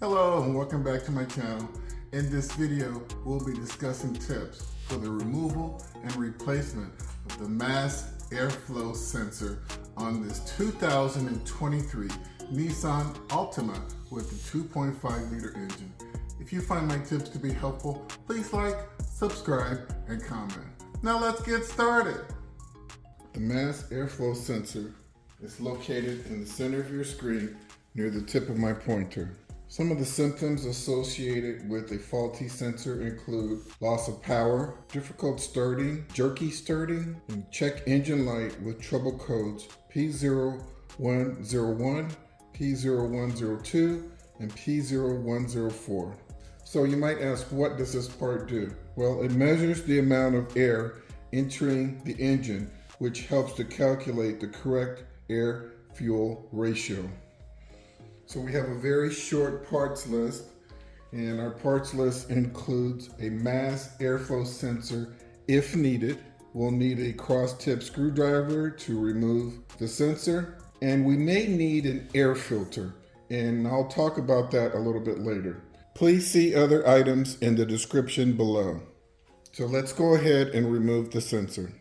Hello and welcome back to my channel. In this video, we'll be discussing tips for the removal and replacement of the mass airflow sensor on this 2023 Nissan Altima with the 2.5 liter engine. If you find my tips to be helpful, please like, subscribe, and comment. Now let's get started. The mass airflow sensor is located in the center of your screen near the tip of my pointer. Some of the symptoms associated with a faulty sensor include loss of power, difficult starting, jerky starting, and check engine light with trouble codes P0101, P0102, and P0104. So you might ask, what does this part do? Well, it measures the amount of air entering the engine, which helps to calculate the correct air-fuel ratio. So we have a very short parts list, and our parts list includes a mass airflow sensor if needed. We'll need a cross-tip screwdriver to remove the sensor, and we may need an air filter, and I'll talk about that a little bit later. Please see other items in the description below. So let's go ahead and remove the sensor.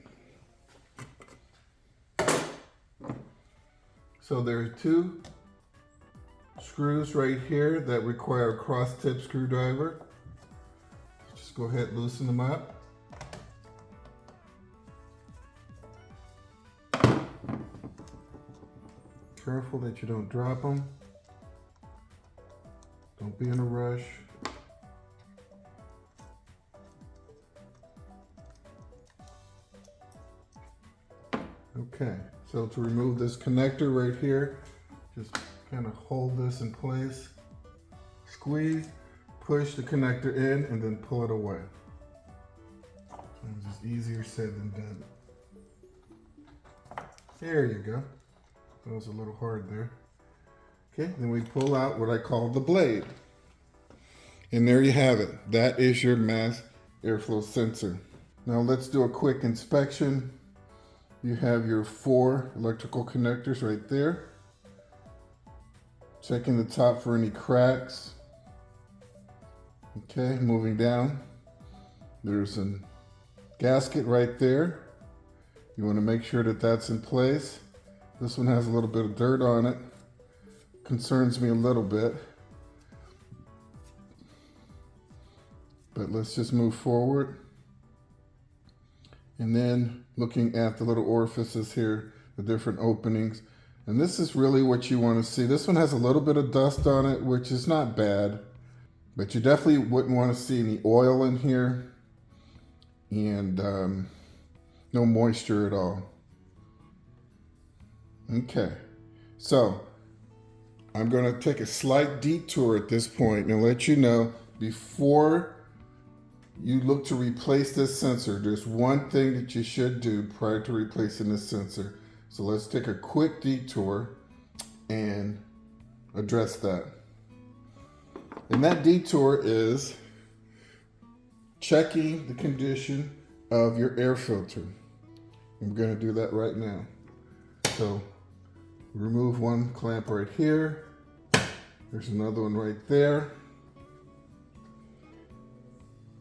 So there are two screws right here that require a cross-tip screwdriver. Just go ahead and loosen them up. Careful that you don't drop them. Don't be in a rush. Okay, so to remove this connector right here, just kind of hold this in place, squeeze, push the connector in, and then pull it away. It's just easier said than done. There you go. That was a little hard there. Okay, then we pull out what I call the blade. And there you have it. That is your mass airflow sensor. Now let's do a quick inspection. You have your 4 electrical connectors right there. Checking the top for any cracks. Okay, moving down. There's a gasket right there. You want to make sure that that's in place. This one has a little bit of dirt on it. Concerns me a little bit. But let's just move forward. And then looking at the little orifices here, the different openings. And this is really what you want to see. This one has a little bit of dust on it, which is not bad, but you definitely wouldn't want to see any oil in here, and no moisture at all. Okay, so I'm going to take a slight detour at this point and let you know, before you look to replace this sensor, there's one thing that you should do prior to replacing this sensor. So let's take a quick detour and address that. And that detour is checking the condition of your air filter. I'm going to do that right now. So remove one clamp right here. There's another one right there.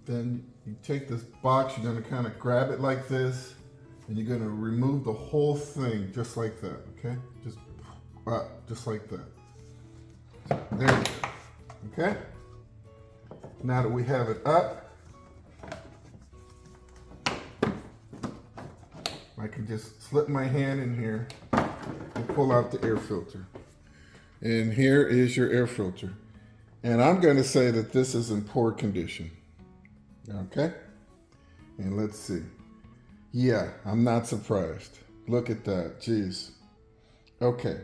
Then you take this box, you're going to kind of grab it like this, and you're going to remove the whole thing just like that, okay? Just like that. There you go, okay? Now that we have it up, I can just slip my hand in here and pull out the air filter. And here is your air filter. And I'm going to say that this is in poor condition, okay? And let's see. Yeah, I'm not surprised. Look at that, geez. Okay,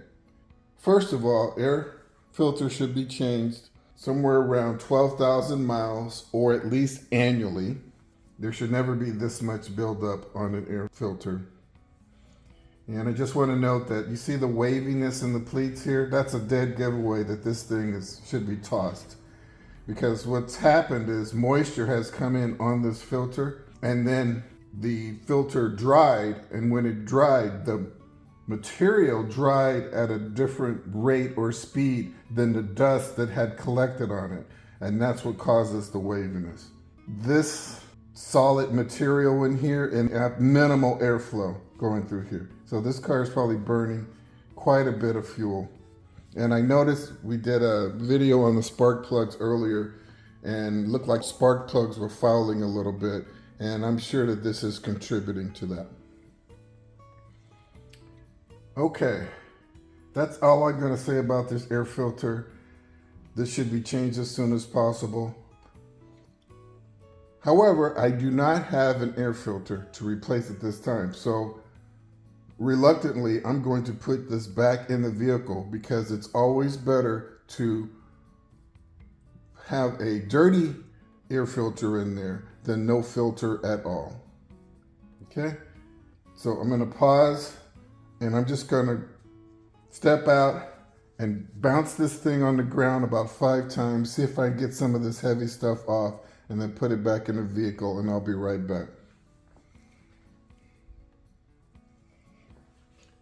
first of all, air filter should be changed somewhere around 12,000 miles, or at least annually. There should never be this much buildup on an air filter. And I just want to note that you see the waviness in the pleats here? That's a dead giveaway that this thing should be tossed. Because what's happened is moisture has come in on this filter, and then the filter dried, and when it dried, the material dried at a different rate or speed than the dust that had collected on it. And that's what causes the waviness. This solid material in here and have minimal airflow going through here. So this car is probably burning quite a bit of fuel. And I noticed we did a video on the spark plugs earlier and looked like spark plugs were fouling a little bit. And I'm sure that this is contributing to that. Okay, that's all I'm gonna say about this air filter. This should be changed as soon as possible. However, I do not have an air filter to replace at this time. So reluctantly, I'm going to put this back in the vehicle because it's always better to have a dirty air filter in there than no filter at all. Okay, so I'm gonna pause and I'm just gonna step out and bounce this thing on the ground about 5 times, see if I can get some of this heavy stuff off, and then put it back in the vehicle, and I'll be right back.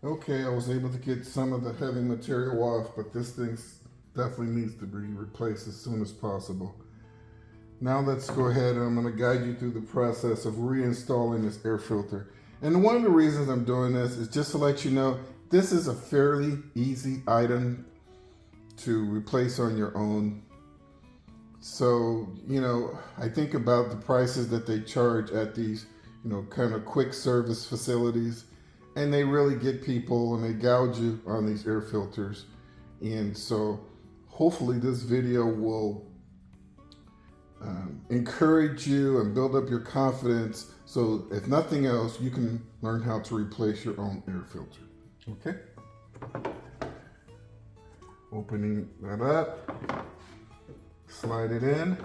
Okay, I was able to get some of the heavy material off, but this thing definitely needs to be replaced as soon as possible. Now let's go ahead and I'm going to guide you through the process of reinstalling this air filter. And one of the reasons I'm doing this is just to let you know, this is a fairly easy item to replace on your own. So, you know, I think about the prices that they charge at these, you know, kind of quick service facilities, and they really get people and they gouge you on these air filters. And so hopefully this video will encourage you and build up your confidence. So if nothing else, you can learn how to replace your own air filter. Okay. Opening that up. Slide it in.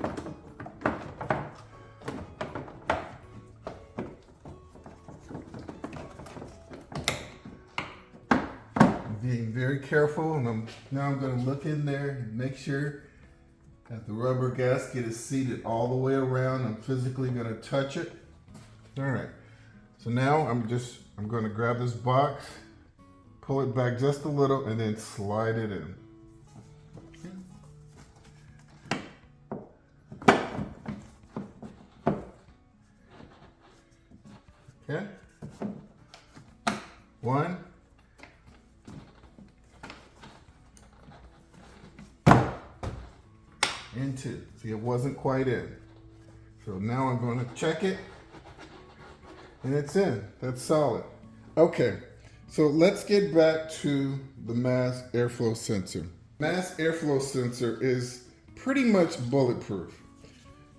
Being very careful, and now I'm going to look in there and make sure that the rubber gasket is seated all the way around. I'm physically going to touch it. All right. So now I'm going to grab this box, pull it back just a little, and then slide it in. Okay. 1. And 2. See, it wasn't quite in. So now I'm going to check it. And it's in. That's solid. Okay. So let's get back to the mass airflow sensor. Mass airflow sensor is pretty much bulletproof.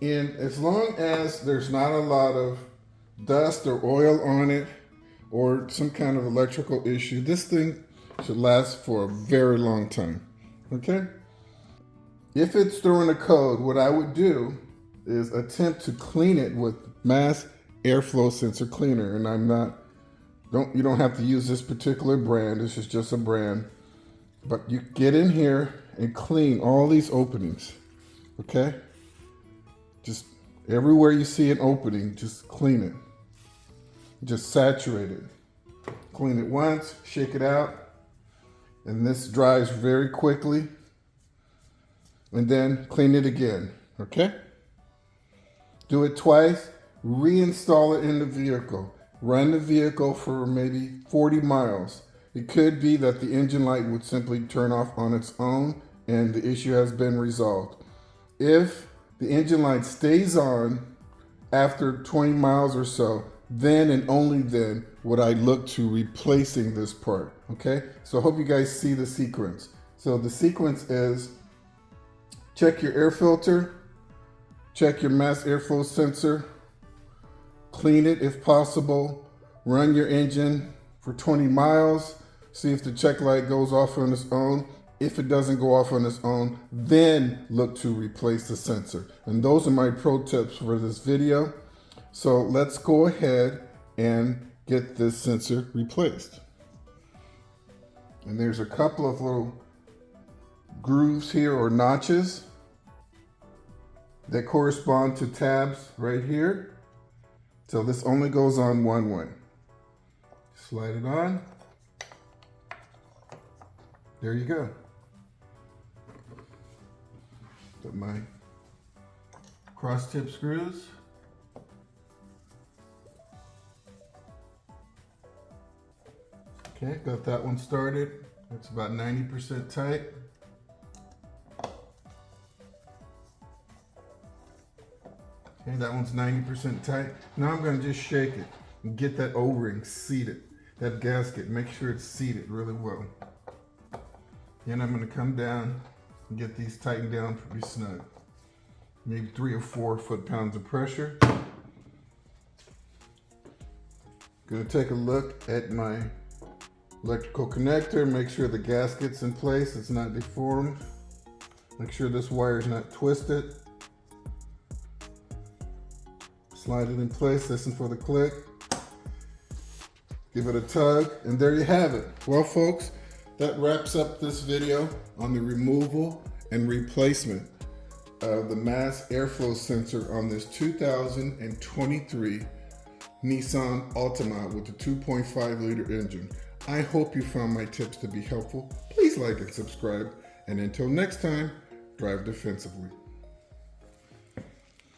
And as long as there's not a lot of dust or oil on it or some kind of electrical issue, this thing should last for a very long time. Okay? If it's throwing a code, what I would do is attempt to clean it with mass airflow sensor cleaner. And you don't have to use this particular brand. This is just a brand. But you get in here and clean all these openings. Okay? Just everywhere you see an opening, just clean it. Just saturate it. Clean it once, shake it out. And this dries very quickly. And then clean it again, okay? Do it twice, reinstall it in the vehicle. Run the vehicle for maybe 40 miles. It could be that the engine light would simply turn off on its own and the issue has been resolved. If the engine light stays on after 20 miles or so, then and only then would I look to replacing this part, okay? So I hope you guys see the sequence. So the sequence is check your air filter, check your mass airflow sensor, clean it if possible, run your engine for 20 miles, see if the check light goes off on its own. If it doesn't go off on its own, then look to replace the sensor. And those are my pro tips for this video. So let's go ahead and get this sensor replaced. And there's a couple of little grooves here or notches that correspond to tabs right here. So this only goes on one way. Slide it on. there you go. Got my cross tip screws. Okay, got that one started. It's about 90% tight. Okay, that one's 90% tight. Now I'm gonna just shake it and get that O-ring seated, that gasket, make sure it's seated really well. Then I'm gonna come down and get these tightened down pretty snug. Maybe 3 or 4 foot-pounds of pressure. Gonna take a look at my electrical connector, make sure the gasket's in place, it's not deformed. Make sure this wire is not twisted. Slide it in place, listen for the click. Give it a tug, and there you have it. Well, folks, that wraps up this video on the removal and replacement of the mass airflow sensor on this 2023 Nissan Altima with the 2.5 liter engine. I hope you found my tips to be helpful. Please like and subscribe. And until next time, drive defensively.